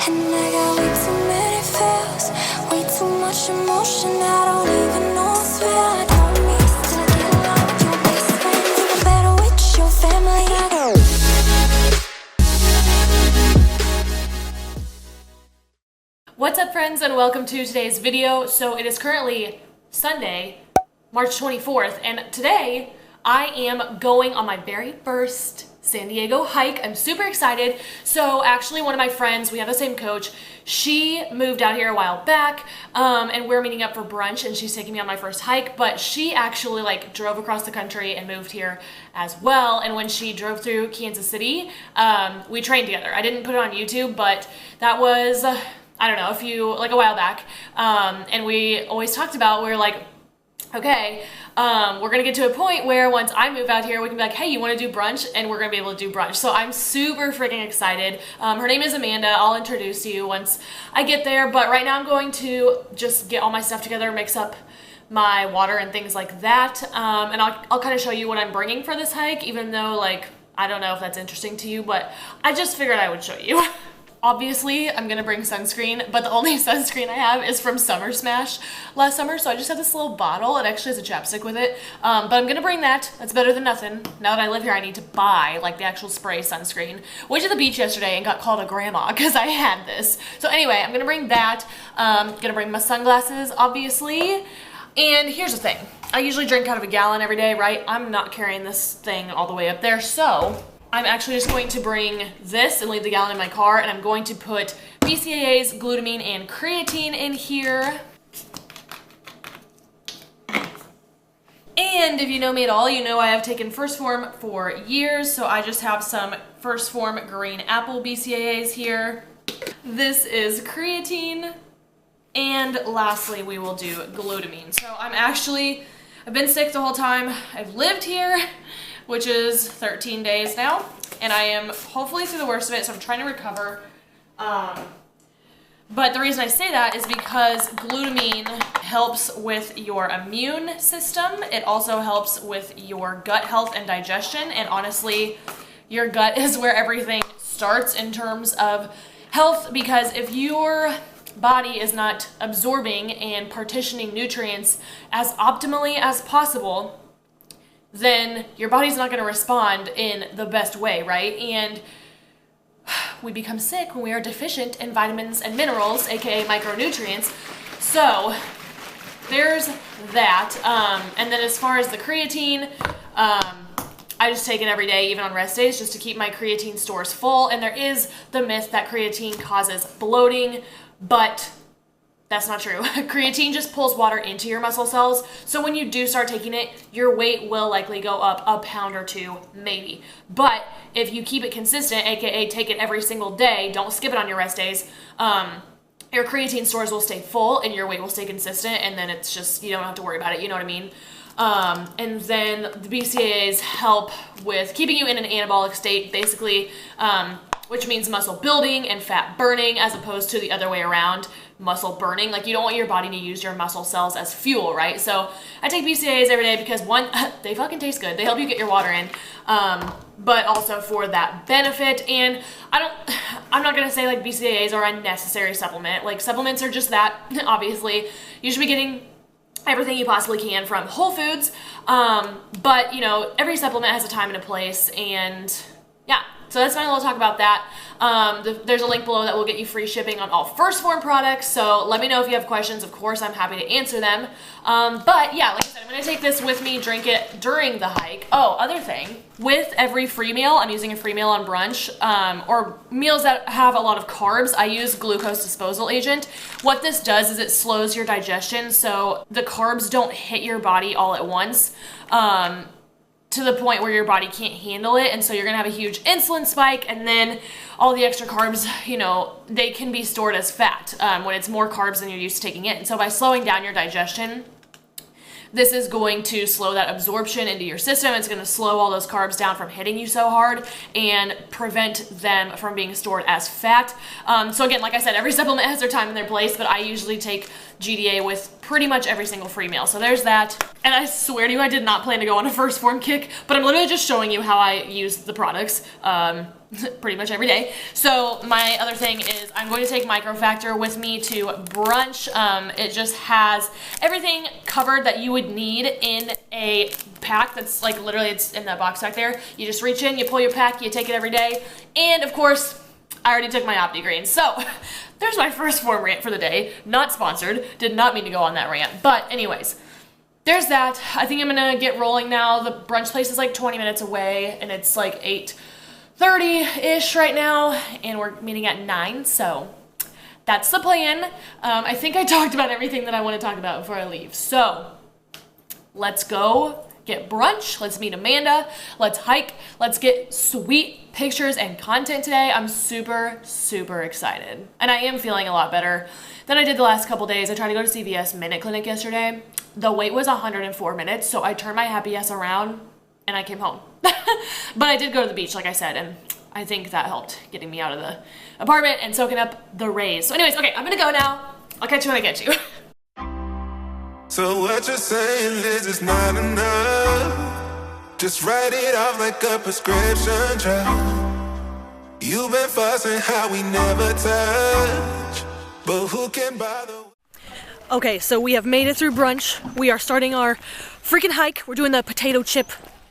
And I got way too many feels, way too much emotion. I don't even know what's real. I don't need to get along with your best friend, even better with your family. What's up, friends, and welcome to today's video. So it is currently Sunday, March 24th, and today I am going on my very first San Diego hike. I'm super excited. So actually one of my friends, we have the same coach, she moved out here a while back, and we're meeting up for brunch, and she's taking me on my first hike, but she actually drove across the country and moved here as well. And when she drove through Kansas City, we trained together. I didn't put it on YouTube, but that was, I don't know, a while back. And we always talked about, we were like, okay, we're gonna get to a point where once I move out here, we can be like, hey, you wanna do brunch? And we're gonna be able to do brunch. So I'm super freaking excited. Her name is Amanda. I'll introduce you once I get there. But right now I'm going to just get all my stuff together, mix up my water and things like that. And I'll kind of show you what I'm bringing for this hike, even though I don't know if that's interesting to you, but I just figured I would show you. Obviously, I'm gonna bring sunscreen, but the only sunscreen I have is from Summer Smash last summer, so I just have this little bottle. It actually has a chapstick with it, but I'm gonna bring that. That's better than nothing. Now that I live here, I need to buy the actual spray sunscreen. Went to the beach yesterday and got called a grandma because I had this. So anyway, I'm gonna bring that. Gonna bring my sunglasses, obviously. And here's the thing. I usually drink out of a gallon every day, right? I'm not carrying this thing all the way up there, so I'm actually just going to bring this and leave the gallon in my car, and I'm going to put BCAAs, glutamine, and creatine in here. And if you know me at all, you know I have taken First Form for years, so I just have some First Form green apple BCAAs here. This is creatine. And lastly, we will do glutamine. So I've been sick the whole time I've lived here, which is 13 days now, and I am hopefully through the worst of it, so I'm trying to recover. But the reason I say that is because glutamine helps with your immune system. It also helps with your gut health and digestion, and honestly, your gut is where everything starts in terms of health, because if your body is not absorbing and partitioning nutrients as optimally as possible, then your body's not going to respond in the best way, right? And we become sick when we are deficient in vitamins and minerals, aka micronutrients. So there's that. And then as far as the creatine, I just take it every day, even on rest days, just to keep my creatine stores full. And there is the myth that creatine causes bloating, but that's not true. Creatine just pulls water into your muscle cells, so when you do start taking it, your weight will likely go up a pound or two, maybe. But if you keep it consistent, aka take it every single day, don't skip it on your rest days, your creatine stores will stay full and your weight will stay consistent, and then it's just, you don't have to worry about it, you know what I mean? And then the BCAAs help with keeping you in an anabolic state, basically, which means muscle building and fat burning, as opposed to the other way around, muscle burning. You don't want your body to use your muscle cells as fuel, right? So I take BCAAs every day because one, they fucking taste good. They help you get your water in, but also for that benefit. And I'm not gonna say BCAAs are a necessary supplement. Supplements are just that, obviously. You should be getting everything you possibly can from Whole Foods, but every supplement has a time and a place, and yeah. So that's my little talk about that. There's a link below that will get you free shipping on all First Form products, so let me know if you have questions. Of course, I'm happy to answer them. But yeah, like I said, I'm gonna take this with me, drink it during the hike. Oh, other thing, with every free meal, I'm using a free meal on brunch, or meals that have a lot of carbs, I use glucose disposal agent. What this does is it slows your digestion, so the carbs don't hit your body all at once, to the point where your body can't handle it, and so you're gonna have a huge insulin spike, and then all the extra carbs, they can be stored as fat when it's more carbs than you're used to taking in. And so by slowing down your digestion, this is going to slow that absorption into your system. It's going to slow all those carbs down from hitting you so hard and prevent them from being stored as fat. So again, like I said, every supplement has their time and their place, but I usually take GDA with pretty much every single free meal. So there's that. And I swear to you, I did not plan to go on a first form kick, but I'm literally just showing you how I use the products pretty much every day. So my other thing is I'm going to take Microfactor with me to brunch. It just has everything covered that you would need in a pack that's like literally it's in that box back there. You just reach in, you pull your pack, you take it every day. And of course, I already took my OptiGreen. So there's my first form rant for the day. Not sponsored. Did not mean to go on that rant. But anyways, there's that. I think I'm gonna get rolling now. The brunch place is like 20 minutes away and it's like 8:30-ish right now and we're meeting at 9, so that's the plan. I think I talked about everything that I want to talk about before I leave. So let's go get brunch. Let's meet Amanda. Let's hike. Let's get sweet pictures and content today. I'm super, super excited. And I am feeling a lot better than I did the last couple days. I tried to go to CVS Minute Clinic yesterday. The wait was 104 minutes, so I turned my happy ass around and I came home. But I did go to the beach, like I said, and I think that helped getting me out of the apartment and soaking up the rays. So anyways, okay, I'm gonna go now. I'll catch you when I get you. So what you're saying is it's not enough. Just write it off like a prescription drug. You've been fussing how we never touch, but who can bother? Okay, so we have made it through brunch. We are starting our freaking hike. We're doing the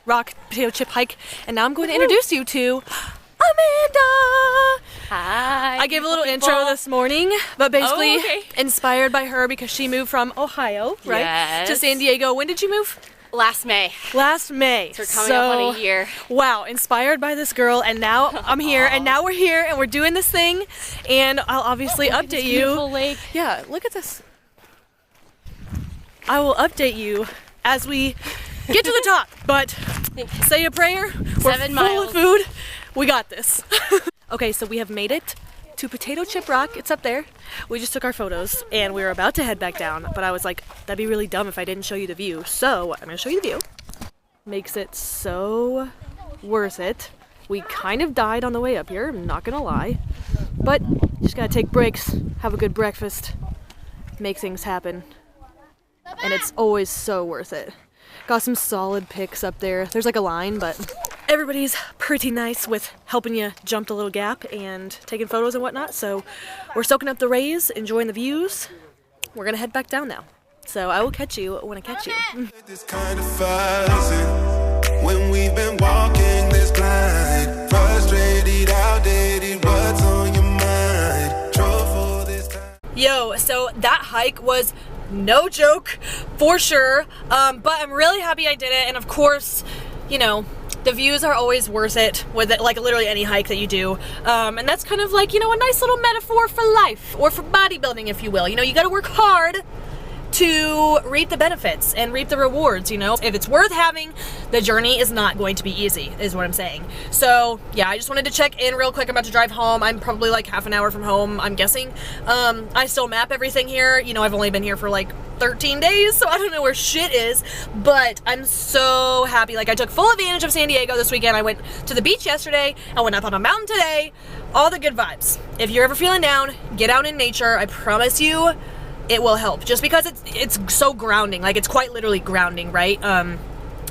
rock potato chip hike, and now I'm going to introduce you to Amanda. Hi. I gave a little intro this morning, but basically okay. Inspired by her because she moved from Ohio, right, Yes. to San Diego. When did you move? Last May. Last May. So we're coming up on a year. Wow, inspired by this girl, and now I'm here, and now we're here, and we're doing this thing, and I'll obviously Look at update this you. beautiful lake. Yeah, look at this. I will update you as we get to the top, but say a prayer. We're 7 full miles. of food. We got this. Okay, so we have made it to Potato Chip Rock. It's up there. We just took our photos and we were about to head back down, but I was like, that'd be really dumb if I didn't show you the view. So I'm gonna show you the view. Makes it so worth it. We kind of died on the way up here, I'm not gonna lie, but just gotta take breaks, have a good breakfast, make things happen, and it's always so worth it. Got some solid pics up there. There's like a line, but everybody's pretty nice with helping you jump the little gap and taking photos and whatnot. So we're soaking up the rays, enjoying the views. We're gonna head back down now. So I will catch you when I catch you. This kind of fussing when we've been walking this blind, frustrated, outdated. What's on your mind? Drove for this time. Yo, so that hike was no joke, for sure, but I'm really happy I did it, and of course, you know, the views are always worth it with it, like literally any hike that you do, and that's kind of like, you know, a nice little metaphor for life, or for bodybuilding, if you will. You know, you gotta work hard to reap the benefits and reap the rewards, you know? If it's worth having, the journey is not going to be easy, is what I'm saying. So, yeah, I just wanted to check in real quick. I'm about to drive home. I'm probably like half an hour from home, I'm guessing. I still map everything here. You know, I've only been here for like 13 days, so I don't know where shit is, but I'm so happy. Like, I took full advantage of San Diego this weekend. I went to the beach yesterday. I went up on a mountain today. All the good vibes. If you're ever feeling down, get out in nature. I promise you, it will help, just because it's so grounding. Like, it's quite literally grounding, right?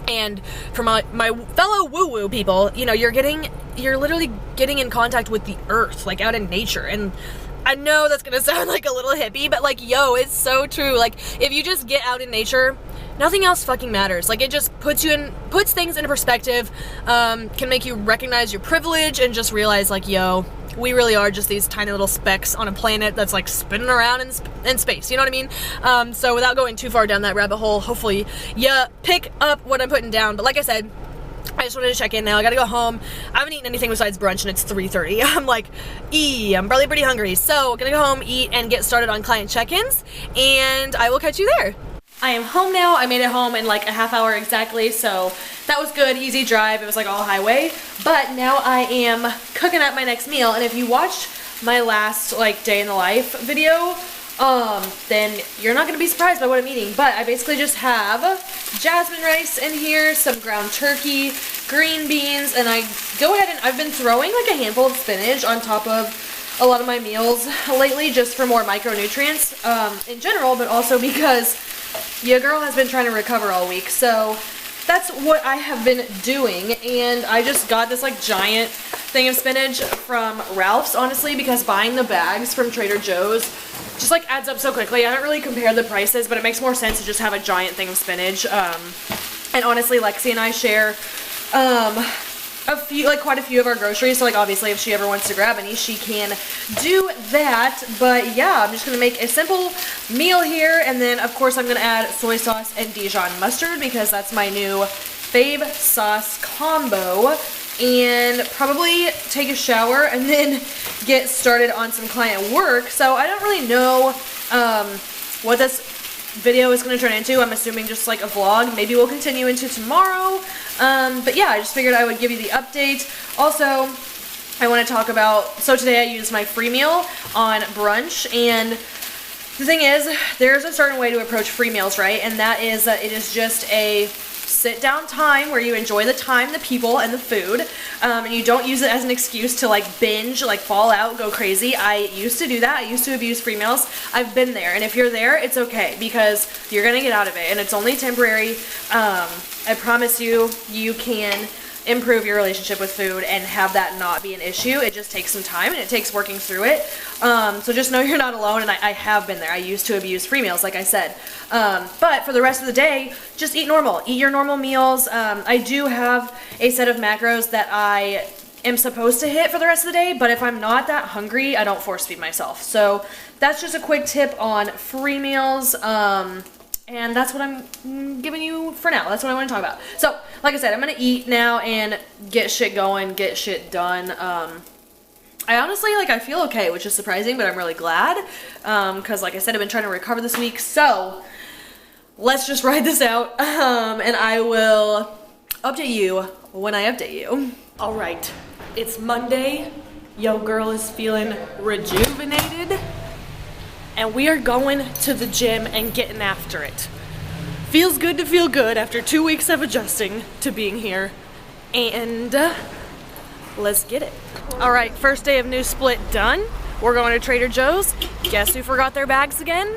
And for my fellow woo-woo people, you know, you're literally getting in contact with the earth, like out in nature. And I know that's gonna sound like a little hippie, but like, yo, it's so true. Like, if you just get out in nature, nothing else fucking matters. Like, it just puts things into perspective, can make you recognize your privilege and just realize, like, yo, we really are just these tiny little specks on a planet that's like spinning around in space, you know what I mean? So without going too far down that rabbit hole, hopefully you pick up what I'm putting down. But like I said, I just wanted to check in now. I gotta go home. I haven't eaten anything besides brunch and it's 3:30. I'm like, I'm probably pretty hungry. So gonna go home, eat, and get started on client check-ins, and I will catch you there. I am home now. I made it home in like a half hour exactly, so that was good, easy drive. It was like all highway, but now I am cooking up my next meal. And if you watched my last like day in the life video, then you're not gonna be surprised by what I'm eating. But I basically just have jasmine rice in here, some ground turkey, green beans, and I go ahead and I've been throwing like a handful of spinach on top of a lot of my meals lately just for more micronutrients in general, but also because your girl has been trying to recover all week. So that's what I have been doing, and I just got this like giant thing of spinach from Ralph's, honestly, because buying the bags from Trader Joe's just like adds up so quickly. I haven't really compared the prices, but it makes more sense to just have a giant thing of spinach. And honestly, Lexi and I share quite a few of our groceries, so like obviously if she ever wants to grab any, she can do that. But yeah, I'm just gonna make a simple meal here, and then of course I'm gonna add soy sauce and Dijon mustard because that's my new fave sauce combo, and probably take a shower and then get started on some client work. So I don't really know what this video is going to turn into. I'm assuming just like a vlog. Maybe we'll continue into tomorrow. But yeah, I just figured I would give you the update. Also, I want to talk about, so today I used my free meal on brunch, and the thing is, there's a certain way to approach free meals, right? And that is that it is just a sit down time where you enjoy the time, the people, and the food, and you don't use it as an excuse to like binge, like fall out, go crazy. I used to do that. I used to abuse free meals. I've been there, and if you're there, it's okay because you're gonna get out of it, and it's only temporary. I promise you, you can improve your relationship with food and have that not be an issue. It just takes some time, and it takes working through it. So just know you're not alone, and I have been there. I used to abuse free meals, like I said. But for the rest of the day, just eat normal. Eat your normal meals. I do have a set of macros that I am supposed to hit for the rest of the day, but if I'm not that hungry, I don't force feed myself. So that's just a quick tip on free meals. And that's what I'm giving you for now. That's what I want to talk about. So, like I said, I'm going to eat now and get shit going, get shit done. I honestly, I feel okay, which is surprising, but I'm really glad. Because, like I said, I've been trying to recover this week. So, let's just ride this out. And I will update you when I update you. Alright, it's Monday. Yo girl is feeling rejuvenated. And we are going to the gym and getting after it. Feels good to feel good after 2 weeks of adjusting to being here. And let's get it. All right, first day of new split done. We're going to Trader Joe's. Guess who forgot their bags again?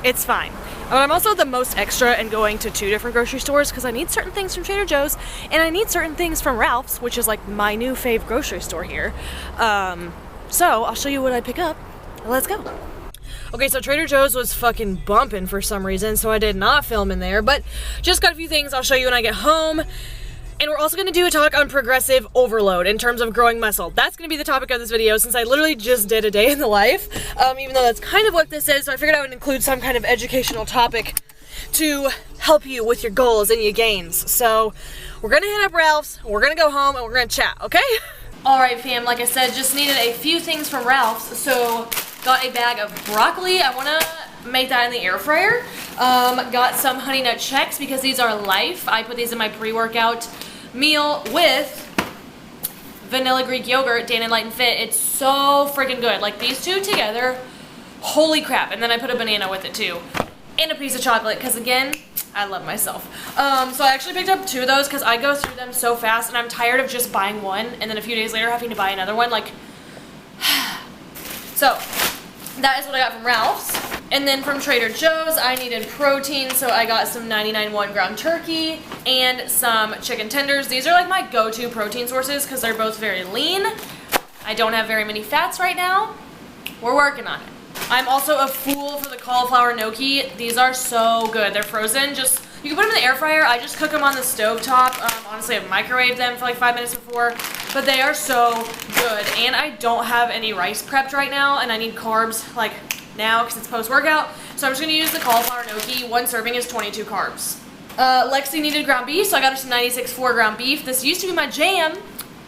It's fine. But I'm also the most extra and going to 2 different grocery stores because I need certain things from Trader Joe's and I need certain things from Ralph's, which is like my new fave grocery store here. So I'll show you what I pick up. Let's go. Okay, so Trader Joe's was fucking bumping for some reason, so I did not film in there, but just got a few things I'll show you when I get home. And we're also going to do a talk on progressive overload in terms of growing muscle. That's going to be the topic of this video since I literally just did a day in the life, even though that's kind of what this is, so I figured I would include some kind of educational topic to help you with your goals and your gains. So we're going to hit up Ralph's, we're going to go home, and we're going to chat, okay? Alright fam, like I said, just needed a few things from Ralph's, so got a bag of broccoli. I want to make that in the air fryer. Got some Honey Nut Chex because these are life. I put these in my pre-workout meal with vanilla Greek yogurt, Dan and Light and Fit. It's so freaking good. Like these two together, holy crap. And then I put a banana with it too. And a piece of chocolate because again, I love myself. So I actually picked up 2 of those because I go through them so fast and I'm tired of just buying one and then a few days later having to buy another one. Like, so that is what I got from Ralph's. And then from Trader Joe's, I needed protein, so I got some 99 1-gram turkey and some chicken tenders. These are like my go-to protein sources because they're both very lean. I don't have very many fats right now. We're working on it. I'm also a fool for the cauliflower gnocchi. These are so good. They're frozen. Just you can put them in the air fryer. I just cook them on the stove top. Honestly, I've microwaved them for like 5 minutes before, but they are so good. And I don't have any rice prepped right now, and I need carbs like now because it's post-workout. So I'm just gonna use the cauliflower gnocchi. 1 serving is 22 carbs. Lexi needed ground beef, so I got her some 96.4 ground beef. This used to be my jam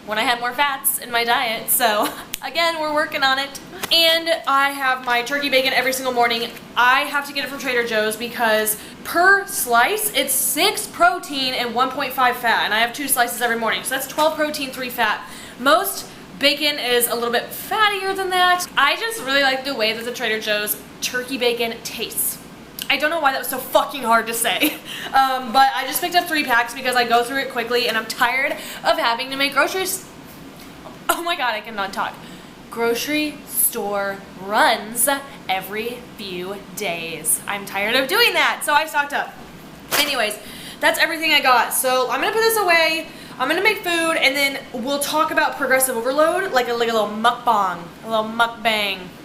when I had more fats in my diet, so again, we're working on it. And I have my turkey bacon every single morning. I have to get it from Trader Joe's because per slice, it's 6 protein and 1.5 fat, and I have 2 slices every morning, so that's 12 protein, 3 fat. Most bacon is a little bit fattier than that. I just really like the way that the Trader Joe's turkey bacon tastes. I don't know why that was so fucking hard to say, but I just picked up 3 packs because I go through it quickly and I'm tired of having to make groceries. Oh my god, I cannot talk. Grocery store runs every few days. I'm tired of doing that, so I stocked up. Anyways, that's everything I got. So I'm gonna put this away. I'm gonna make food, and then we'll talk about progressive overload, like a little mukbang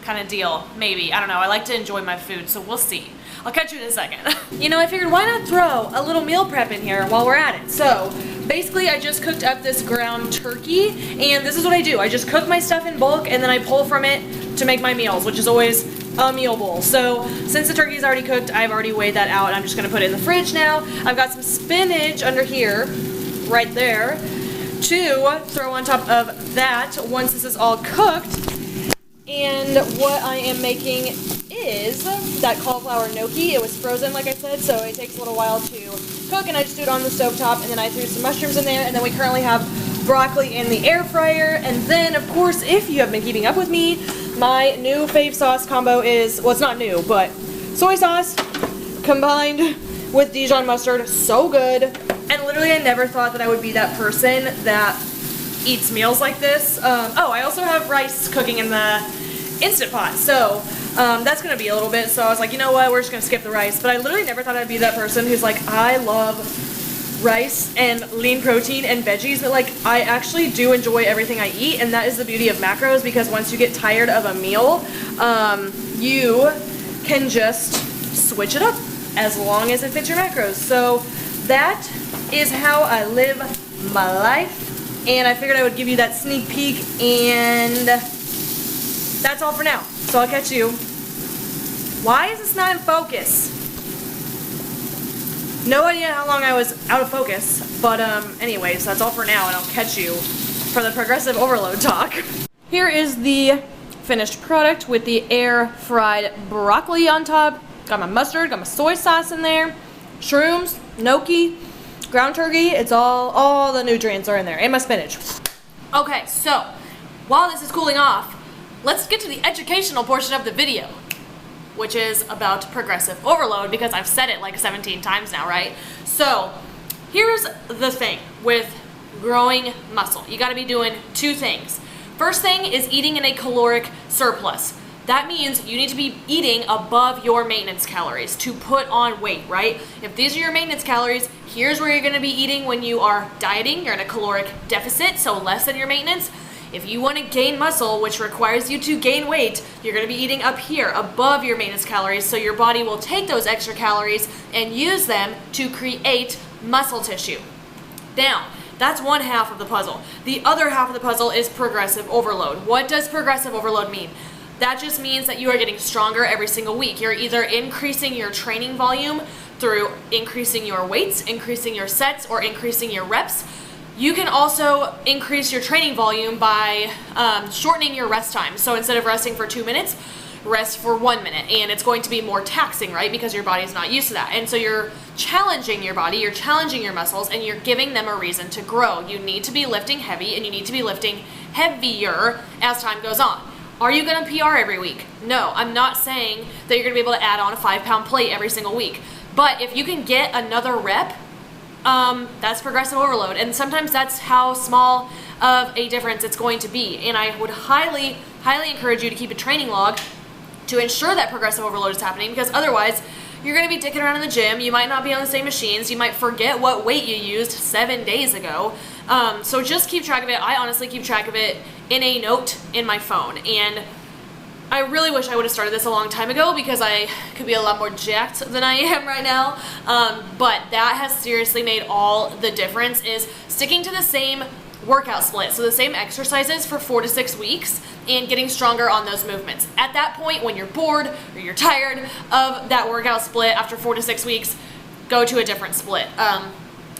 kind of deal, maybe. I don't know. I like to enjoy my food, so we'll see. I'll catch you in a second. You know, I figured why not throw a little meal prep in here while we're at it. So basically I just cooked up this ground turkey, and this is what I do. I just cook my stuff in bulk, and then I pull from it to make my meals, which is always a meal bowl. So since the turkey is already cooked, I've already weighed that out. I'm just gonna put it in the fridge now. I've got some spinach under here, right there, to throw on top of that once this is all cooked. And what I am making is that cauliflower gnocchi. It was frozen, like I said, so it takes a little while to cook, and I just do it on the stovetop, and then I threw some mushrooms in there, and then we currently have broccoli in the air fryer. And then, of course, if you have been keeping up with me, my new fave sauce combo is, well, it's not new, but soy sauce combined with Dijon mustard. So good. And literally I never thought that I would be that person that eats meals like this. Oh, I also have rice cooking in the Instant Pot, so that's gonna be a little bit. So I was like, you know what, we're just gonna skip the rice. But I literally never thought I'd be that person who's like, I love rice and lean protein and veggies, but like I actually do enjoy everything I eat, and that is the beauty of macros, because once you get tired of a meal, you can just switch it up as long as it fits your macros. So that is how I live my life, and I figured I would give you that sneak peek, and that's all for now. So I'll catch you. Why is this not in focus? No idea how long I was out of focus, but anyways, that's all for now, and I'll catch you for the progressive overload talk. Here is the finished product with the air fried broccoli on top. Got my mustard, got my soy sauce in there, shrooms, gnocchi, ground turkey. It's all the nutrients are in there, and my spinach. Okay, so while this is cooling off, let's get to the educational portion of the video, which is about progressive overload, because I've said it like 17 times now, right? So here's the thing with growing muscle. You gotta be doing two things. First thing is eating in a caloric surplus. That means you need to be eating above your maintenance calories to put on weight, right? If these are your maintenance calories, here's where you're gonna be eating when you are dieting. You're in a caloric deficit, so less than your maintenance. If you want to gain muscle, which requires you to gain weight, you're going to be eating up here above your maintenance calories, so your body will take those extra calories and use them to create muscle tissue. Now, that's one half of the puzzle. The other half of the puzzle is progressive overload. What does progressive overload mean? That just means that you are getting stronger every single week. You're either increasing your training volume through increasing your weights, increasing your sets, or increasing your reps. You can also increase your training volume by shortening your rest time. So instead of resting for 2 minutes, rest for 1 minute. And it's going to be more taxing, right? Because your body's not used to that. And so you're challenging your body, you're challenging your muscles, and you're giving them a reason to grow. You need to be lifting heavy, and you need to be lifting heavier as time goes on. Are you gonna PR every week? No, I'm not saying that you're gonna be able to add on a 5-pound plate every single week. But if you can get another rep, that's progressive overload, and sometimes that's how small of a difference it's going to be. And I would highly encourage you to keep a training log to ensure that progressive overload is happening, because otherwise you're going to be dicking around in the gym, you might not be on the same machines, you might forget what weight you used 7 days ago. So just keep track of it. I honestly keep track of it in a note in my phone, and I really wish I would have started this a long time ago, because I could be a lot more jacked than I am right now. But that has seriously made all the difference, is sticking to the same workout split. So the same exercises for 4 to 6 weeks, and getting stronger on those movements. At that point, when you're bored or you're tired of that workout split after 4 to 6 weeks, go to a different split.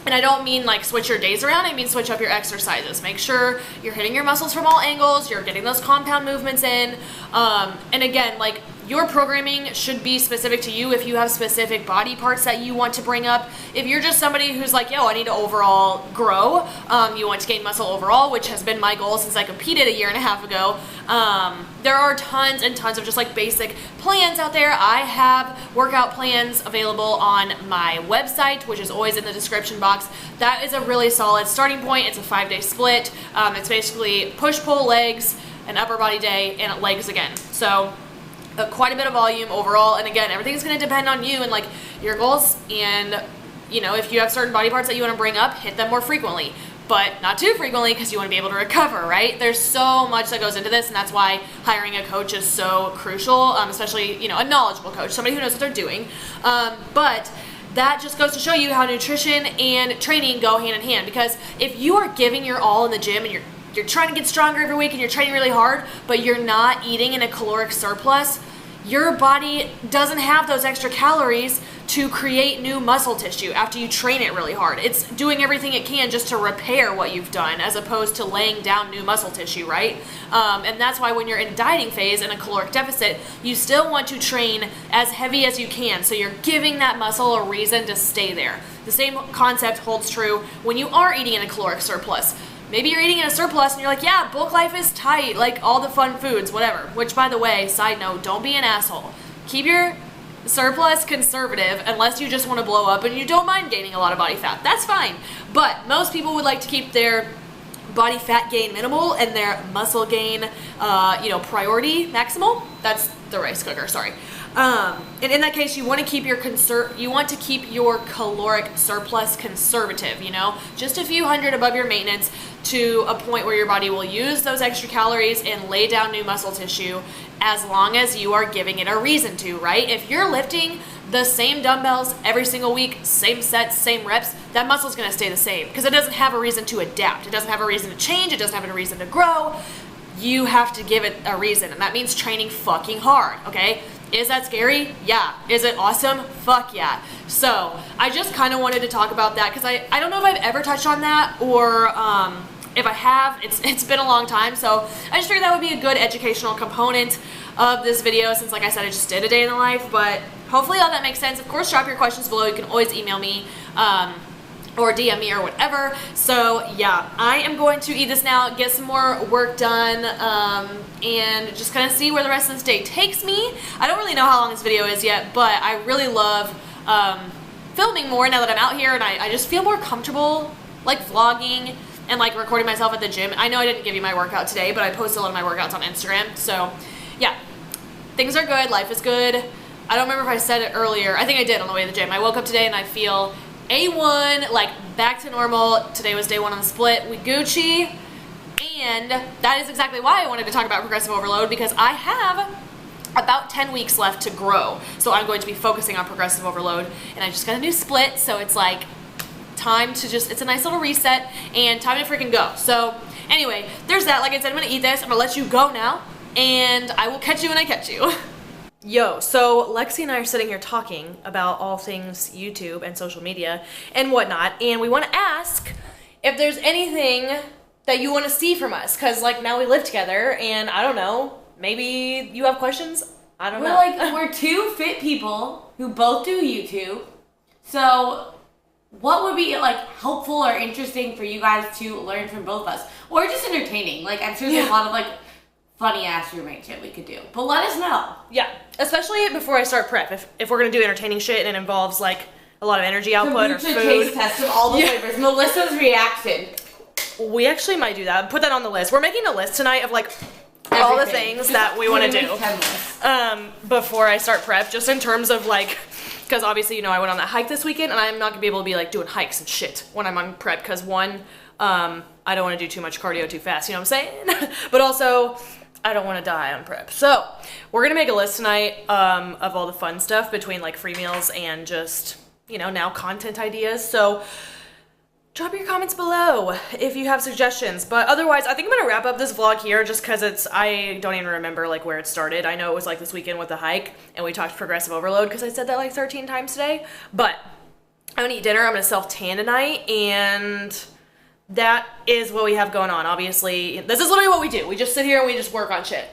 And I don't mean like switch your days around, I mean switch up your exercises. Make sure you're hitting your muscles from all angles, you're getting those compound movements in. And again, like, your programming should be specific to you if you have specific body parts that you want to bring up. If you're just somebody who's like, yo, I need to overall grow, you want to gain muscle overall, which has been my goal since I competed a year and a half ago, there are tons and tons of just like basic plans out there. I have workout plans available on my website, which is always in the description box. That is a really solid starting point. It's a 5-day split. It's basically push-pull legs, an upper body day, and legs again. So quite a bit of volume overall, and again, everything's going to depend on you and like your goals, and you know, if you have certain body parts that you want to bring up, hit them more frequently, but not too frequently because you want to be able to recover, right? There's so much that goes into this, and that's why hiring a coach is so crucial, especially, you know, a knowledgeable coach, somebody who knows what they're doing. But that just goes to show you how nutrition and training go hand in hand, because if you are giving your all in the gym and you're trying to get stronger every week and you're training really hard, but you're not eating in a caloric surplus, your body doesn't have those extra calories to create new muscle tissue after you train it really hard. It's doing everything it can just to repair what you've done as opposed to laying down new muscle tissue, right? And that's why when you're in a dieting phase in a caloric deficit, you still want to train as heavy as you can, so you're giving that muscle a reason to stay there. The same concept holds true when you are eating in a caloric surplus. Maybe you're eating in a surplus and you're like, yeah, bulk life is tight, like all the fun foods, whatever. Which, by the way, side note, don't be an asshole. Keep your surplus conservative unless you just want to blow up and you don't mind gaining a lot of body fat. That's fine. But most people would like to keep their body fat gain minimal and their muscle gain, priority maximal. That's the rice cooker, sorry. And in that case, you want to keep your caloric surplus conservative, you know, just a few hundred above your maintenance to a point where your body will use those extra calories and lay down new muscle tissue as long as you are giving it a reason to, right? If you're lifting the same dumbbells every single week, same sets, same reps, that muscle's going to stay the same because it doesn't have a reason to adapt. It doesn't have a reason to change. It doesn't have a reason to grow. You have to give it a reason, and that means training fucking hard, okay? Is that scary? Yeah. Is it awesome? Fuck yeah. So I just kind of wanted to talk about that because I don't know if I've ever touched on that, or if I have, it's been a long time. So I just figured that would be a good educational component of this video since, like I said, I just did a day in the life. But hopefully all that makes sense. Of course, drop your questions below. You can always email me or DM me or whatever. So yeah, I am going to eat this now, get some more work done, and just kind of see where the rest of this day takes me. I don't really know how long this video is yet, but I really love filming more now that I'm out here, and I just feel more comfortable like vlogging and like recording myself at the gym. I know I didn't give you my workout today, but I posted a lot of my workouts on Instagram. So yeah, things are good, life is good. I don't remember if I said it earlier. I think I did on the way to the gym. I woke up today and I feel A1, like back to normal. Today was day 1 on the split. We Gucci. And that is exactly why I wanted to talk about progressive overload, because I have about 10 weeks left to grow. So I'm going to be focusing on progressive overload, and I just got a new split. So it's like time to just, it's a nice little reset and time to freaking go. So anyway, there's that. Like I said, I'm going to eat this. I'm going to let you go now, and I will catch you when I catch you. Yo, so Lexi and I are sitting here talking about all things YouTube and social media and whatnot, and we want to ask if there's anything that you want to see from us, because like now we live together, and I don't know, maybe you have questions? I don't know. We're two fit people who both do YouTube, so what would be like helpful or interesting for you guys to learn from both of us, or just entertaining? Like I'm sure there's a lot of like funny ass roommate shit we could do, but let us know. Yeah, especially before I start prep. If we're gonna do entertaining shit and it involves like a lot of energy output or food. Taste test of all the flavors. Melissa's reaction. We actually might do that. Put that on the list. We're making a list tonight of like all the things that we want to do before I start prep, just in terms of like, because obviously, you know, I went on that hike this weekend, and I'm not gonna be able to be like doing hikes and shit when I'm on prep, because one, I don't want to do too much cardio too fast, you know what I'm saying? But also, I don't want to die on prep. So we're gonna make a list tonight of all the fun stuff between like free meals and just, you know, now content ideas. So drop your comments below if you have suggestions. But otherwise, I think I'm gonna wrap up this vlog here just because I don't even remember like where it started. I know it was like this weekend with the hike, and we talked progressive overload because I said that like 13 times today. But I'm gonna eat dinner, I'm gonna self-tan tonight, and that is what we have going on. Obviously, this is literally what we do. We just sit here and we just work on shit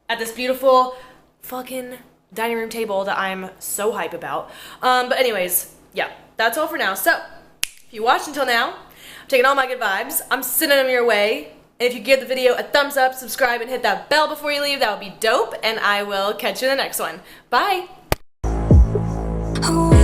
at this beautiful fucking dining room table that I'm so hype about. But anyways, yeah, that's all for now. So if you watched until now, I'm taking all my good vibes, I'm sending them your way. And if you give the video a thumbs up, subscribe, and hit that bell before you leave, that would be dope. And I will catch you in the next one. Bye. Oh,